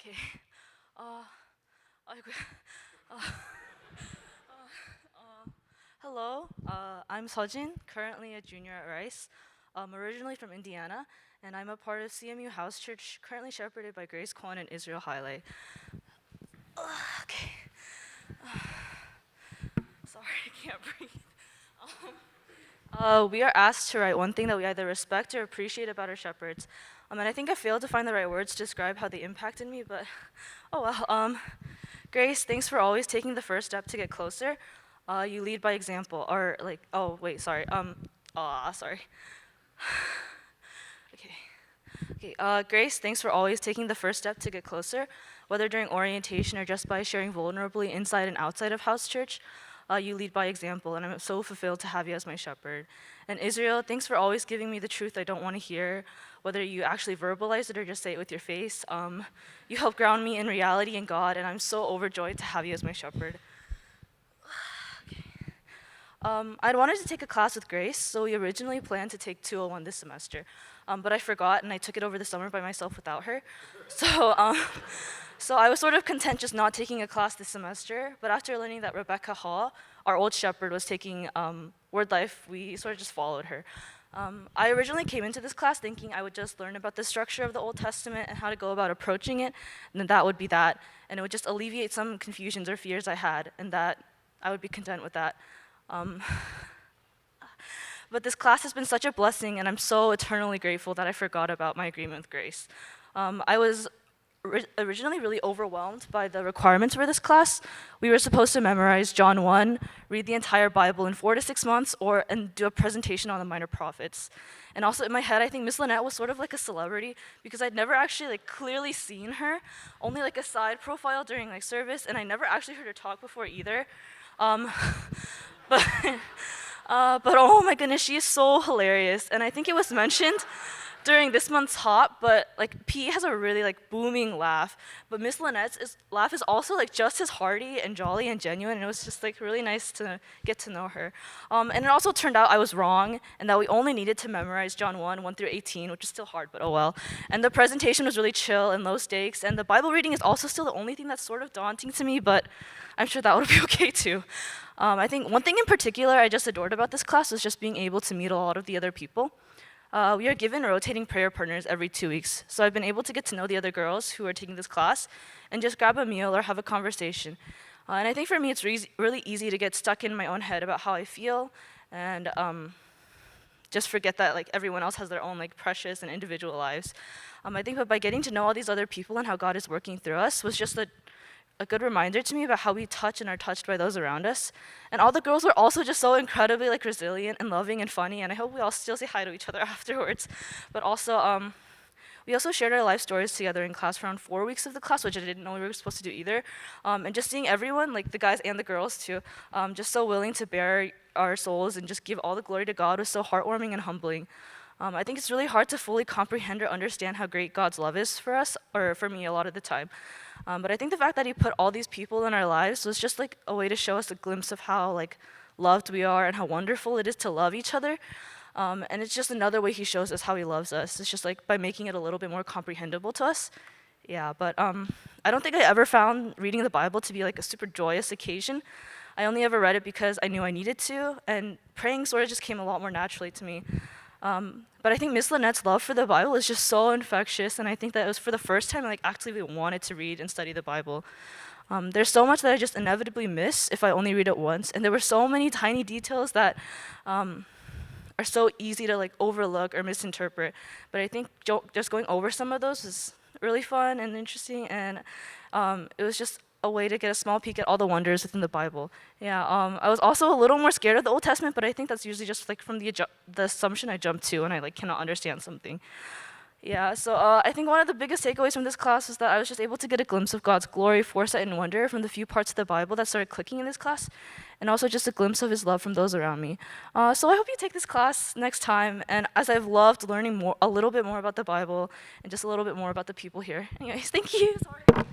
Okay. Uh, 아이고야. Uh, hello. I'm Seojin, currently a junior at Rice. I'm originally from Indiana, and I'm a part of CMU House Church, currently shepherded by Grace Kwon and Israel Haile. Okay. Sorry, I can't breathe. We are asked to write one thing that we either respect or appreciate about our shepherds. And I think I failed to find the right words to describe how they impacted me, but oh well. Grace, thanks for always taking the first step to get closer. You lead by example, or like, oh wait, sorry. Sorry. Okay. Okay. Grace, thanks for always taking the first step to get closer, whether during orientation or just by sharing vulnerably inside and outside of house church. You lead by example, and I'm so fulfilled to have you as my shepherd. And Israel, thanks for always giving me the truth I don't want to hear, whether you actually verbalize it or just say it with your face. You help ground me in reality and God, and I'm so overjoyed to have you as my shepherd. I'd wanted to take a class with Grace, so we originally planned to take 201 this semester. But I forgot, and I took it over the summer by myself without her. So, so I was sort of content just not taking a class this semester. But after learning that Rebecca Hall, our old shepherd, was taking Word Life, we sort of just followed her. I originally came into this class thinking I would just learn about the structure of the Old Testament and how to go about approaching it, and then that would be that. And it would just alleviate some confusions or fears I had, and that I would be content with that. But this class has been such a blessing, and I'm so eternally grateful that I forgot about my agreement with Grace. I was originally really overwhelmed by the requirements for this class. We were supposed to memorize John 1, read the entire Bible in 4 to 6 months, and do a presentation on the minor prophets. And also in my head, I think Miss Lynette was sort of like a celebrity because I'd never actually like clearly seen her, only like a side profile during like service, and I never actually heard her talk before either. Um, but but oh my goodness, she is so hilarious. And I think it was mentioned during this month's hop, but like P has a really like booming laugh. But Miss Lynette's laugh is also like just as hearty and jolly and genuine. And it was just like really nice to get to know her. And it also turned out I was wrong, and that we only needed to memorize John 1 through 18, which is still hard, but oh well. And the presentation was really chill and low stakes. And the Bible reading is also still the only thing that's sort of daunting to me, but I'm sure that would be okay too. I think one thing in particular I just adored about this class was just being able to meet a lot of the other people. We are given rotating prayer partners every 2 weeks, so I've been able to get to know the other girls who are taking this class and just grab a meal or have a conversation. And I think for me it's really easy to get stuck in my own head about how I feel and just forget that like everyone else has their own like precious and individual lives. I think that by getting to know all these other people and how God is working through us was just a good reminder to me about how we touch and are touched by those around us. And all the girls were also just so incredibly like resilient and loving and funny, and I hope we all still say hi to each other afterwards. But also, we also shared our life stories together in class for around 4 weeks of the class, which I didn't know we were supposed to do either. And just seeing everyone, like the guys and the girls too, just so willing to bare our souls and just give all the glory to God was so heartwarming and humbling. I think it's really hard to fully comprehend or understand how great God's love is for us, or for me a lot of the time. But I think the fact that He put all these people in our lives was just like a way to show us a glimpse of how like loved we are and how wonderful it is to love each other. And it's just another way He shows us how He loves us. It's just like by making it a little bit more comprehensible to us. Yeah, but I don't think I ever found reading the Bible to be like a super joyous occasion. I only ever read it because I knew I needed to, and praying sort of just came a lot more naturally to me. But I think Miss Lynette's love for the Bible is just so infectious, and I think that it was for the first time I like actively wanted to read and study the Bible. There's so much that I just inevitably miss if I only read it once, and there were so many tiny details that are so easy to like overlook or misinterpret. But I think just going over some of those was really fun and interesting, and it was just a way to get a small peek at all the wonders within the Bible. Yeah, I was also a little more scared of the Old Testament, but I think that's usually just like from the assumption I jump to when I like cannot understand something. Yeah, so I think one of the biggest takeaways from this class was that I was just able to get a glimpse of God's glory, foresight, and wonder from the few parts of the Bible that started clicking in this class, and also just a glimpse of His love from those around me. So I hope you take this class next time, and as I've loved learning a little bit more about the Bible, and just a little bit more about the people here. Anyways, thank you. Sorry.